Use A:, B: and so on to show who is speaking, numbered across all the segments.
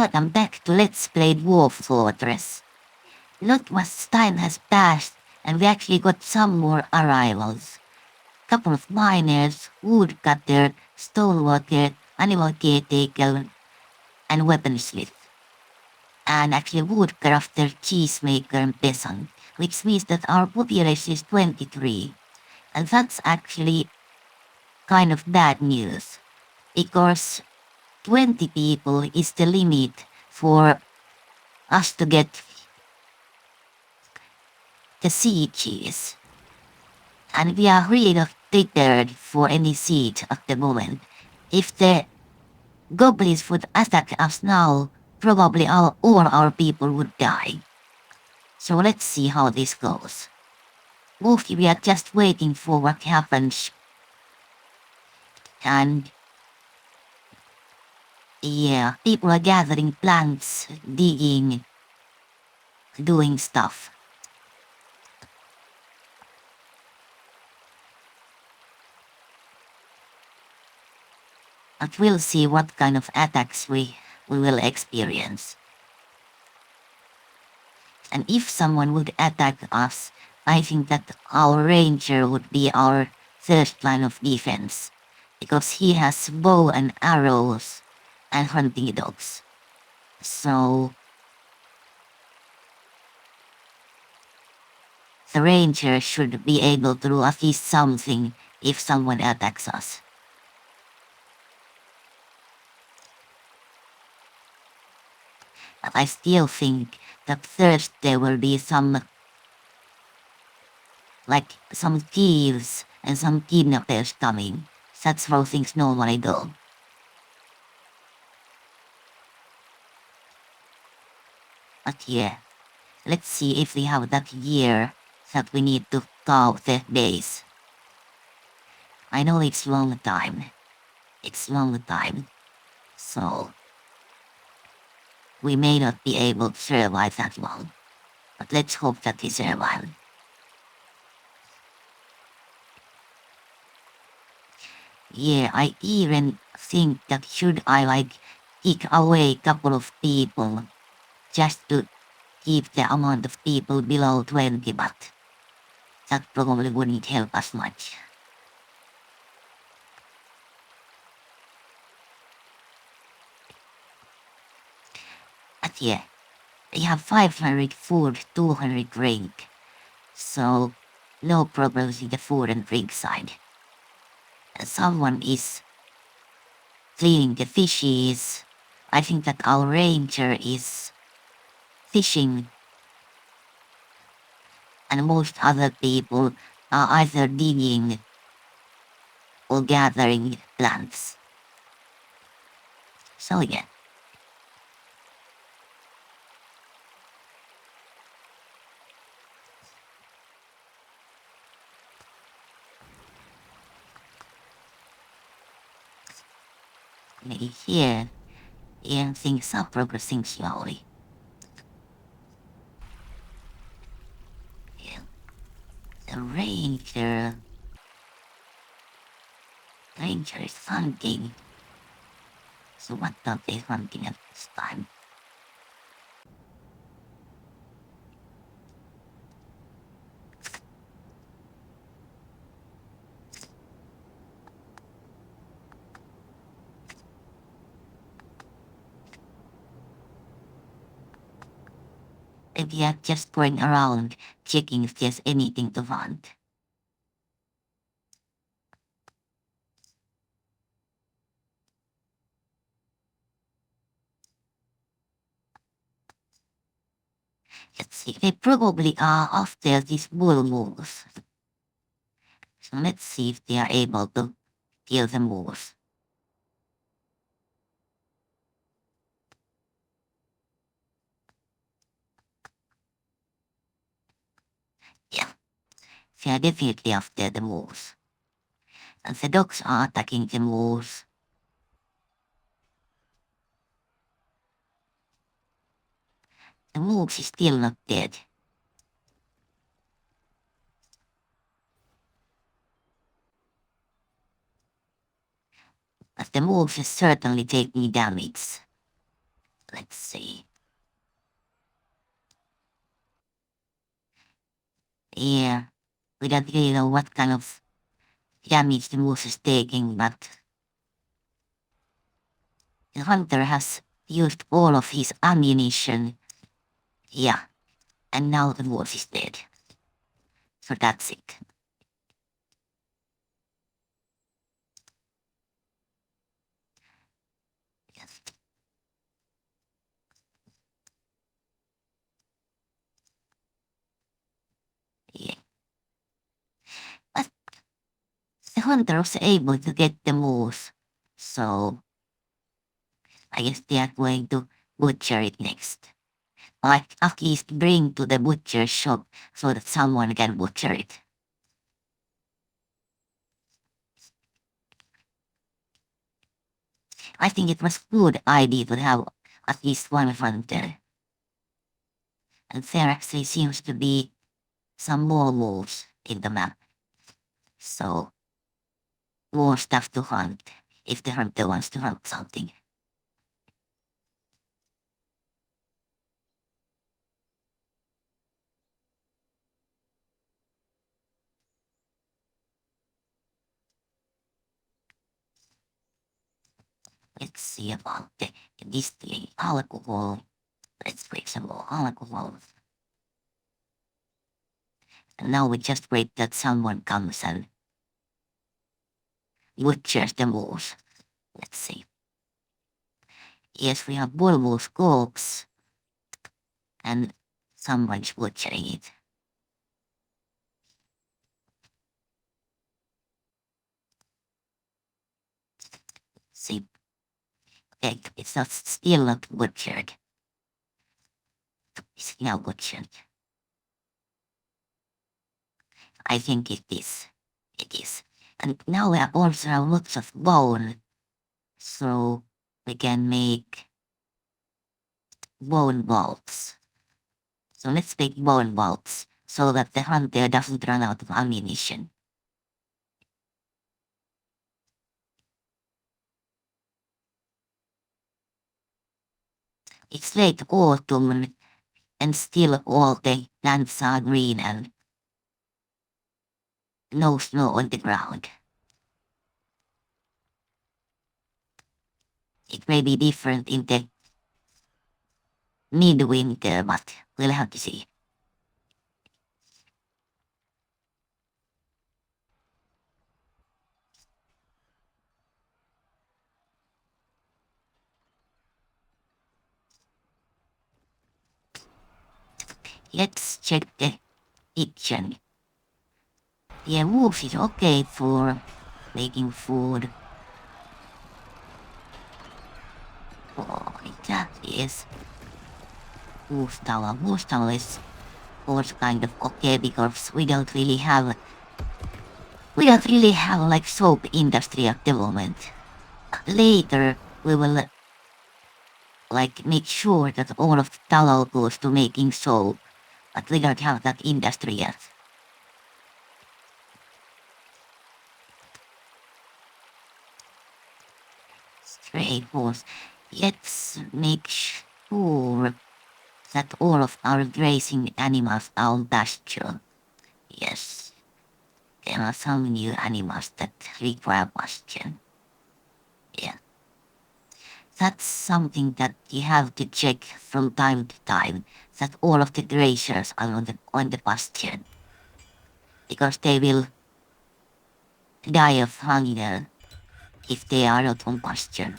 A: welcome back to Let's Play Dwarf Fortress. Not much time has passed and we actually got some more arrivals. Couple of miners, woodcutter, stoneworker, animal caretaker, and weaponsmith. And actually woodcrafter, cheesemaker, and peasant, which means that our population is 23. And that's actually kind of bad news, because 20 people is the limit for us to get the sieges. And we are really not prepared for any siege at the moment. If the goblins would attack us now, probably all our people would die. So let's see how this goes. Mostly we are just waiting for what happens. And yeah, people are gathering plants, digging, doing stuff. But we'll see what kind of attacks we will experience. And if someone would attack us, I think that our ranger would be our first line of defense, because he has bow and arrows and hunting dogs. So the ranger should be able to do at least something if someone attacks us. But I still think that first there will be some thieves and some kidnappers coming. That's how things normally go. But yeah, let's see if we have that gear that we need to carve the base. I know it's long time. So we may not be able to survive that long. But let's hope that we survive. Yeah, I even think that should I kick away a couple of people just to keep the amount of people below 20, but that probably wouldn't help us much. But yeah, we have 500 food, 200 drink, so no problems in the food and drink side. And someone is cleaning the fishes. I think that our ranger is fishing, and most other people are either digging or gathering plants. So yeah. Here, and things are progressing slowly. Yeah. The ranger is hunting. So what are they hunting at this time? We are just going around checking if there's anything to hunt. Let's see, they probably are after these bull wolves. So let's see if they are able to kill the wolves. Yeah, they are definitely after the wolves. And the dogs are attacking the wolves. The wolves is still not dead. But the wolves is certainly taking damage. Let's see. Yeah, we don't really know what kind of damage the moose is taking, but the hunter has used all of his ammunition. Yeah, and now the wolf is dead. So that's it. Yes. Yeah. But the hunter was able to get the moose. So I guess they are going to butcher it next. Like at least bring to the butcher shop so that someone can butcher it. I think it was good idea to have at least one hunter. And there actually seems to be some more wolves in the map. So more stuff to hunt if the hunter wants to hunt something. Let's see about the distilling alcohol. Let's break some more alcohol. And now we just wait that someone comes and butchers the wolves. Let's see. Yes, we have Volvo's corpse and someone's butchering it. See, it's not still not butchered. It's now butchered. I think it is. It is. And now we also have lots of bone. So we can make bone bolts. So let's make bone bolts so that the hunter doesn't run out of ammunition. It's late autumn and still all the lands are green and no snow on the ground. It may be different in the midwinter, but we'll have to see. Let's check the kitchen. The wolf is okay for making food. Oh, that is Mustawa. Mustawa is also kind of okay because we don't really have like soap industry at the moment. Later we will like make sure that all of the tallow goes to making soap, but we don't have that industry yet. Stray horse. Let's make sure that all of our grazing animals are on pasture. Yes, there are some new animals that require pasture. Yeah. That's something that you have to check from time to time, that all of the grazers are on the pasture. Because they will die of hunger if they are not on pasture.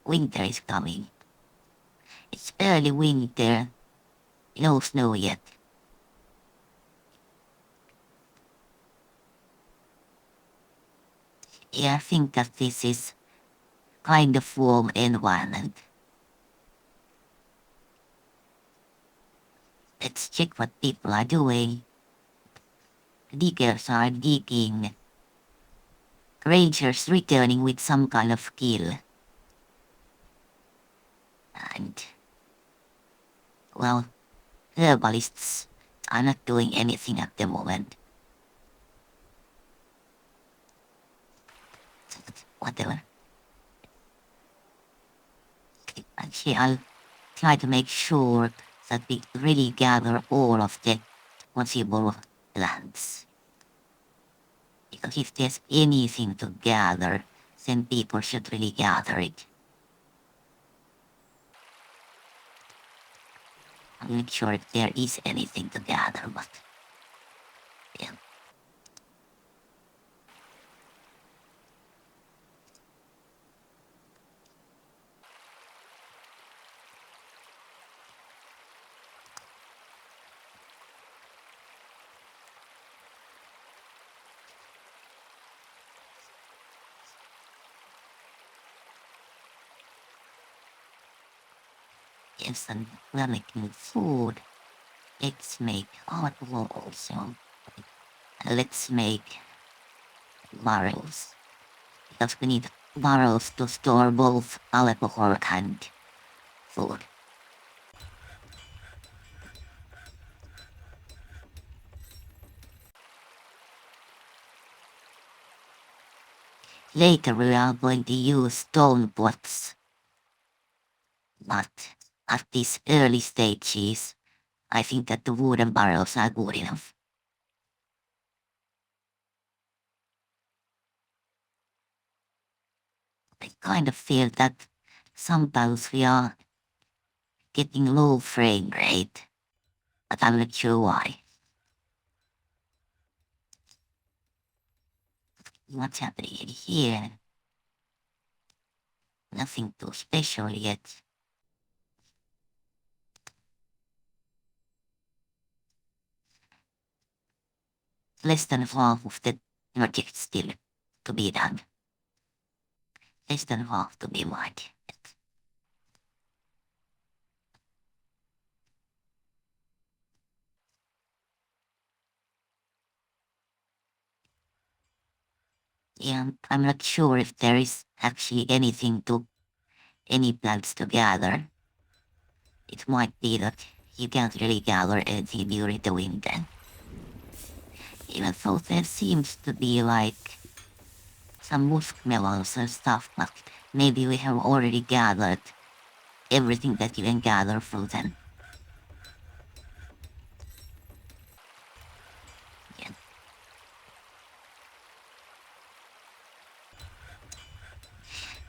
A: Winter is coming. It's early winter, no snow yet. Yeah, I think that this is kind of warm environment. Let's check what people are doing. Diggers are digging rangers returning with some kind of kill. And, well, herbalists are not doing anything at the moment. Whatever. Actually, I'll try to make sure that we really gather all of the possible plants. Because if there's anything to gather, then people should really gather it. I'm not sure if there is anything to gather, but yeah. Yes, and we're making food. Let's make artwork also. Let's make barrels. Because we need barrels to store both alcohol and food. Later we are going to use stone pots. But at these early stages, I think that the wooden barrels are good enough. I kind of feel that sometimes we are getting low frame rate, but I'm not sure why. What's happening in here? Nothing too special yet. Less than half of the project still to be done. Less than half to be mined. And I'm not sure if there is actually any plants to gather. It might be that you can't really gather anything during the winter. Even though there seems to be like some muskmelons and stuff, but maybe we have already gathered everything that you can gather from them. Yeah.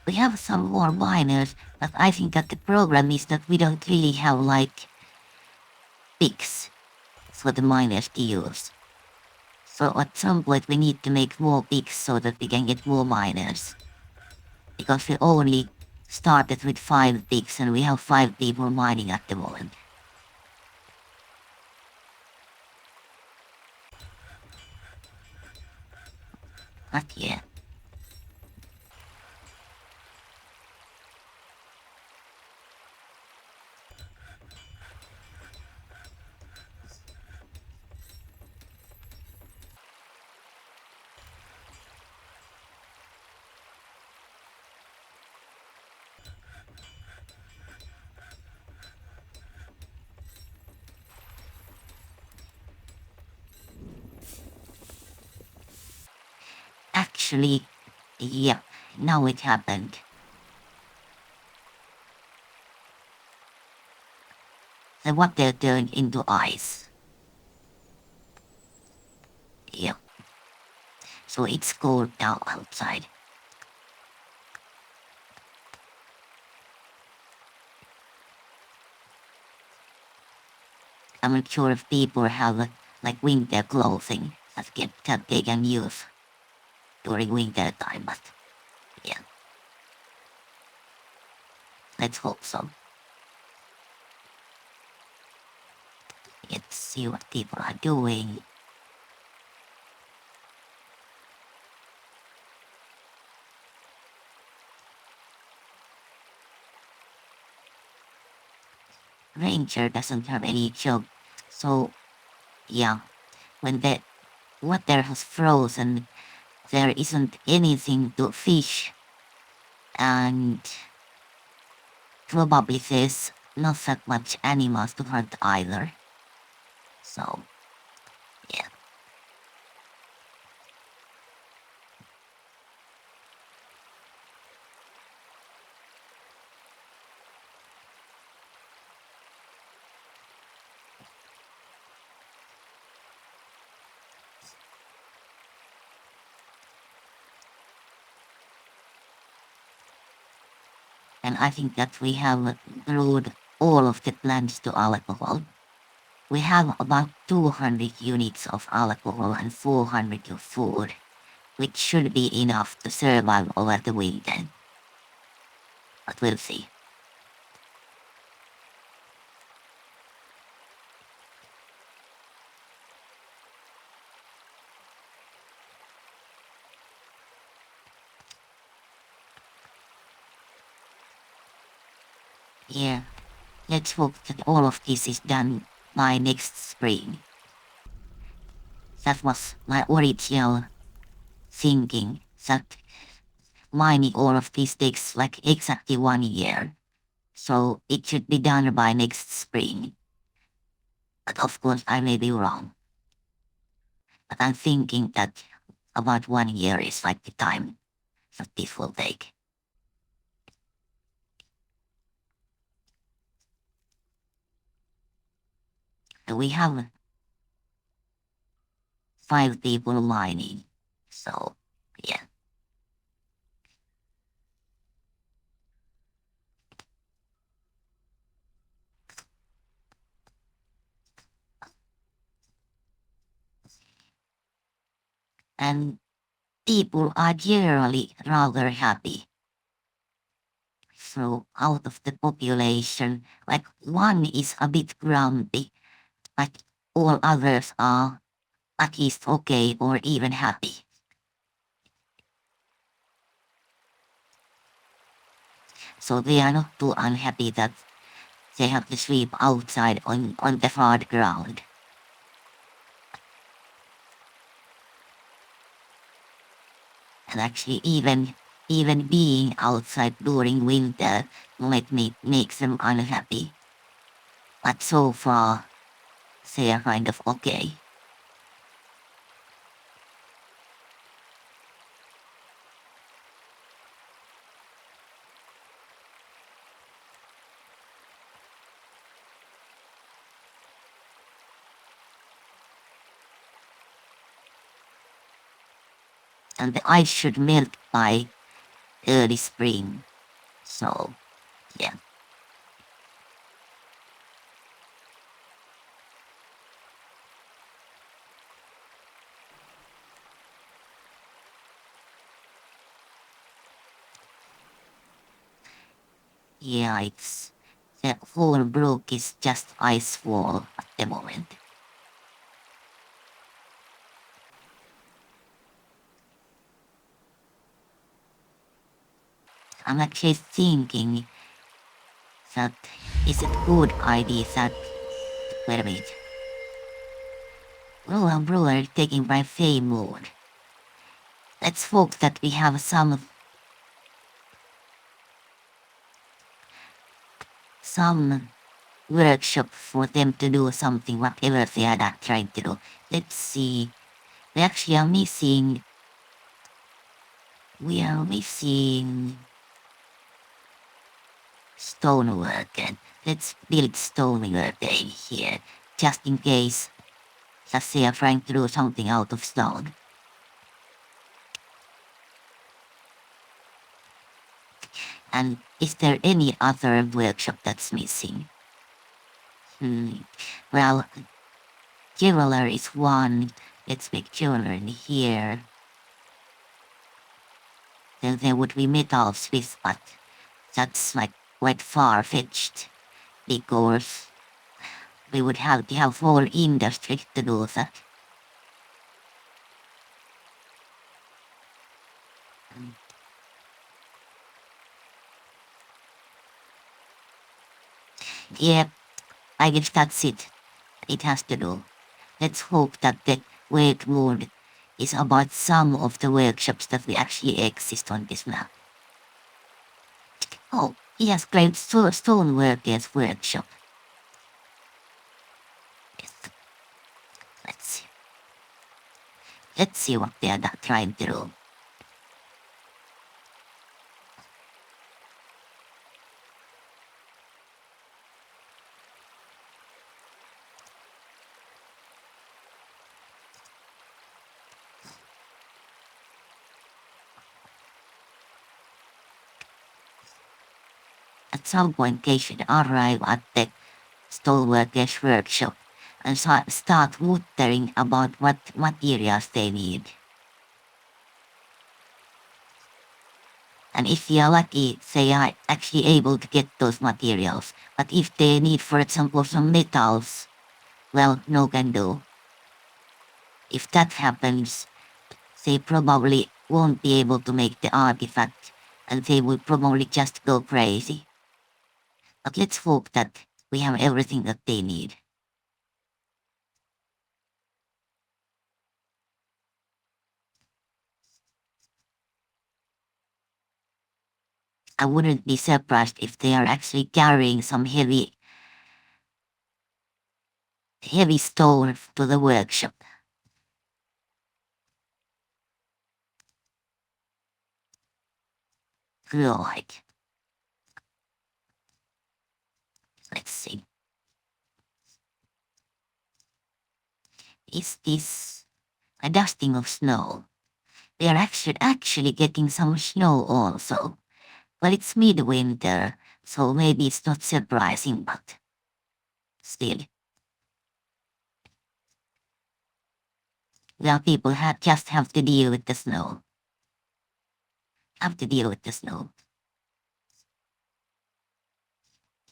A: We have some more miners, but I think that the problem is that we don't really have like picks for the miners to use. So at some point we need to make more picks so that we can get more miners. Because we only started with 5 picks and we have 5 people mining at the moment. Not yet. Actually, yeah, now it happened. The water turned into ice. Yeah. So it's cold now outside. I'm not sure if people have like winter clothing that they can use during winter time, but yeah. Let's hope so. Let's see what people are doing. Ranger doesn't have any job, so yeah, when the water has frozen, there isn't anything to fish, and probably there's not that much animals to hunt either. So, yeah. And I think that we have brewed all of the plants to alcohol. We have about 200 units of alcohol and 400 of food, which should be enough to survive over the weekend. But we'll see. Yeah, let's hope that all of this is done by next spring. That was my original thinking, that mining all of this takes like exactly 1 year. So it should be done by next spring. But of course I may be wrong. But I'm thinking that about 1 year is like the time that this will take. We have 5 people mining. So, yeah. And people are generally rather happy. So out of the population, like one is a bit grumpy, but all others are at least okay or even happy. So they are not too unhappy that they have to sleep outside on the hard ground. And actually even being outside during winter might make them unhappy. But so far, they are kind of okay. And the ice should melt by early spring. So, yeah. Yikes. The whole brook is just ice wall at the moment. I'm actually thinking that is it good idea that wait a minute. Roland Brewer taking by Fey mood. Let's hope that we have some workshop for them to do something whatever they are not trying to do. Let's see. We actually are missing stonework, and let's build stonework in here, just in case that they are trying to do something out of stone. And is there any other workshop that's missing? Well, jeweler is one. Let's make jeweler in here. Then there would be metalsmith, but that's like quite far-fetched, because we would have to have whole industry to do that. Yep, I guess that's it. It has to do. Let's hope that the wet wood is about some of the workshops that we actually exist on this map. Oh, he has claimed Stoneworkers Workshop. Yes. Let's see. Let's see what they are trying to do. At some point they should arrive at the Stoneworkers Workshop and start muttering about what materials they need. And if they are lucky, they are actually able to get those materials. But if they need, for example, some metals, well, no can do. If that happens, they probably won't be able to make the artifact, and they will probably just go crazy. But let's hope that we have everything that they need. I wouldn't be surprised if they are actually carrying some heavy stone to the workshop. Right. Let's see. Is this a dusting of snow? They are actually getting some snow also. But it's midwinter, so maybe it's not surprising, but still. Well, people just have to deal with the snow. Have to deal with the snow.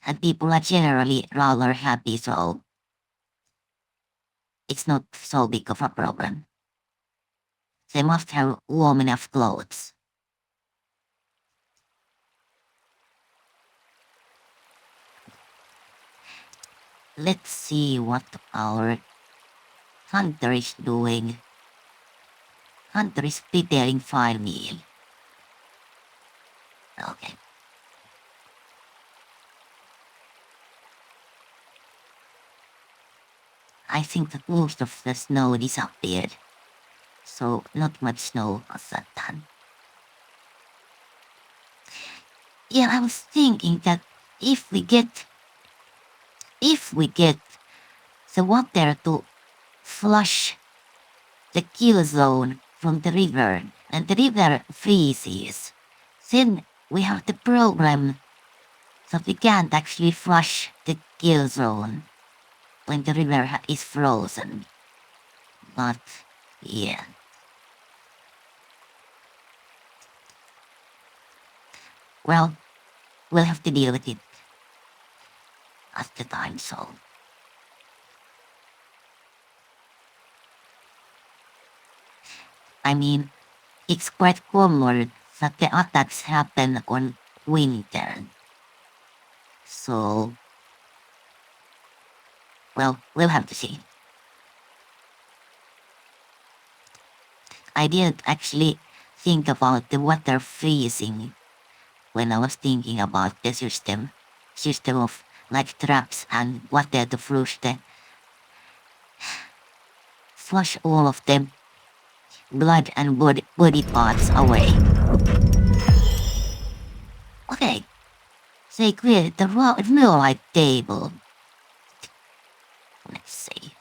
A: And people are generally rather happy, so it's not so big of a problem. They must have warm enough clothes. Let's see what our hunter is doing. Hunter is preparing fire meal. Okay. I think that most of the snow disappeared, so not much snow was that time. Yeah, I was thinking that if we get the water to flush the kill zone from the river and the river freezes, then we have the problem that we can't actually flush the kill zone when the river is frozen. But yeah. Well, we'll have to deal with it at the time, so. I mean, it's quite common that the attacks happen on winter. So, well, we'll have to see. I didn't actually think about the water freezing when I was thinking about the system of like traps and water to flush all of the blood and body parts away. Okay, they cleared the rhyolite table. Let's see.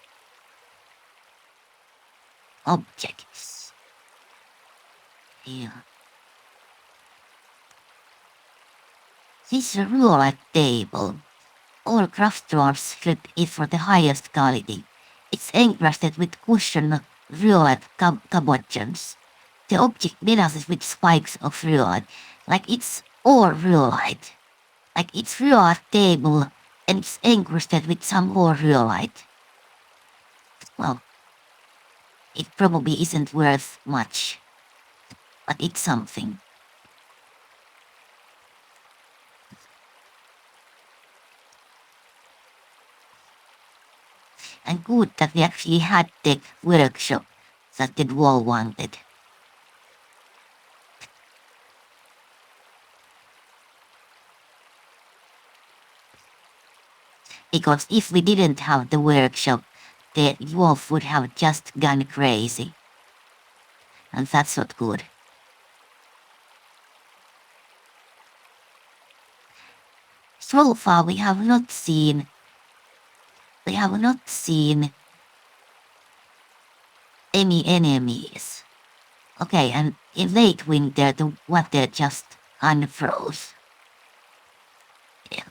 A: Objects. Here. This rhyolite table. All craft dwarfs flip it for the highest quality. It's encrusted with cushioned rhyolite cabochons. The object menaces with spikes of rhyolite, like it's all rhyolite. Like it's rhyolite table, and it's encrusted with some more rhyolite. Well, it probably isn't worth much, but it's something. And good that we actually had the workshop that the dwarf wanted. Because if we didn't have the workshop, the dwarf would have just gone crazy. And that's not good. So far we have not seen any enemies. Okay, and in late winter the water just unfroze. Yeah.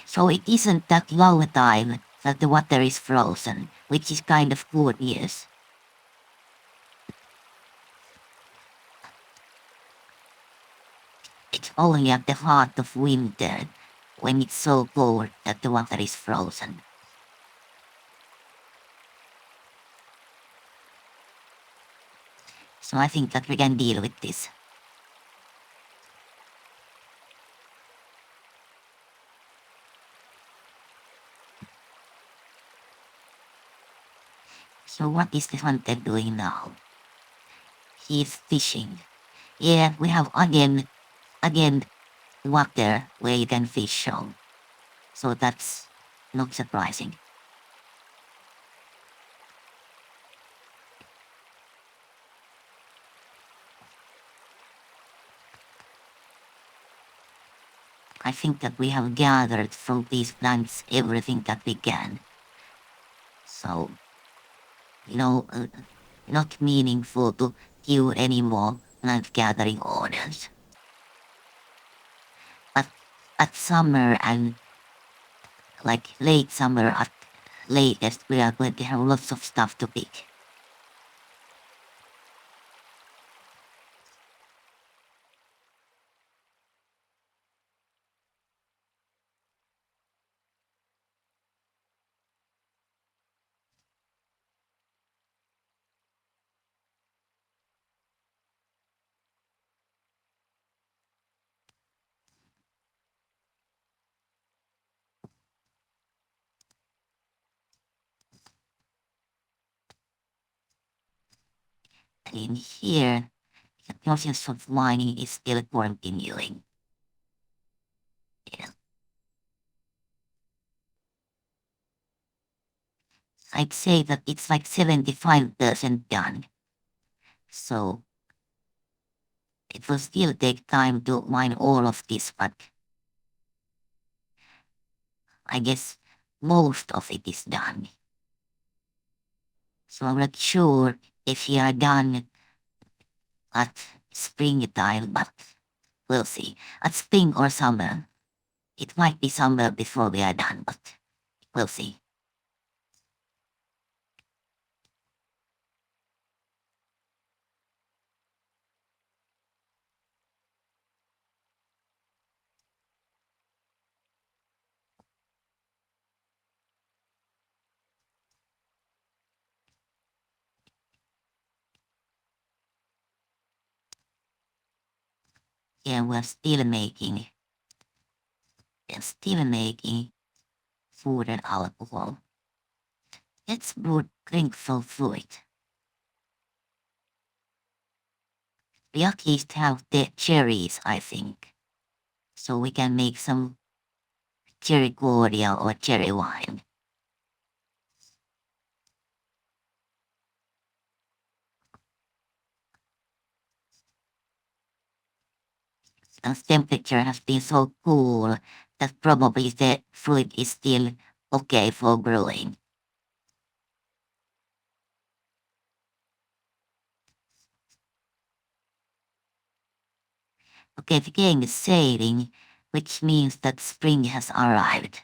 A: So it isn't that long a time that the water is frozen, which is kind of good news. It's only at the heart of winter, when it's so cold that the water is frozen. So I think that we can deal with this. So what is the hunter doing now? He's fishing. Yeah, we have again, water where you can fish on. So that's not surprising. I think that we have gathered from these plants everything that we can. So, not meaningful to do any more plant gathering orders. But at summer and like late summer at latest, we are going to have lots of stuff to pick. And in here, the process of mining is still continuing. Yeah. I'd say that it's like 75% done. So it will still take time to mine all of this, but I guess most of it is done. So I'm not sure if we are done at springtime, but we'll see. At spring or summer. It might be summer before we are done, but we'll see. Yeah, we're still making food and alcohol. Let's brew drinkful fluid. We at least have the cherries, I think. So we can make some cherry cordial or cherry wine. And temperature has been so cool that probably the fluid is still okay for brewing. Okay, the game is sailing, which means that spring has arrived.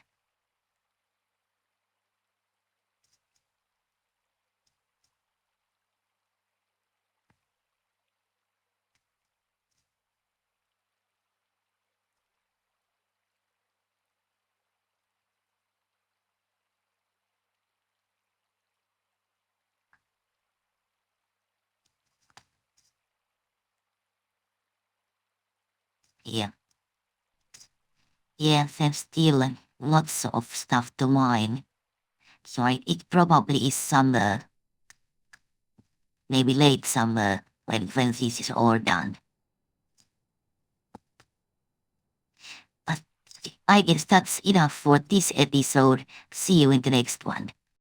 A: Yeah. Yeah, there's still lots of stuff to mine. So it probably is summer maybe late summer when this is all done. But I guess that's enough for this episode. See you in the next one.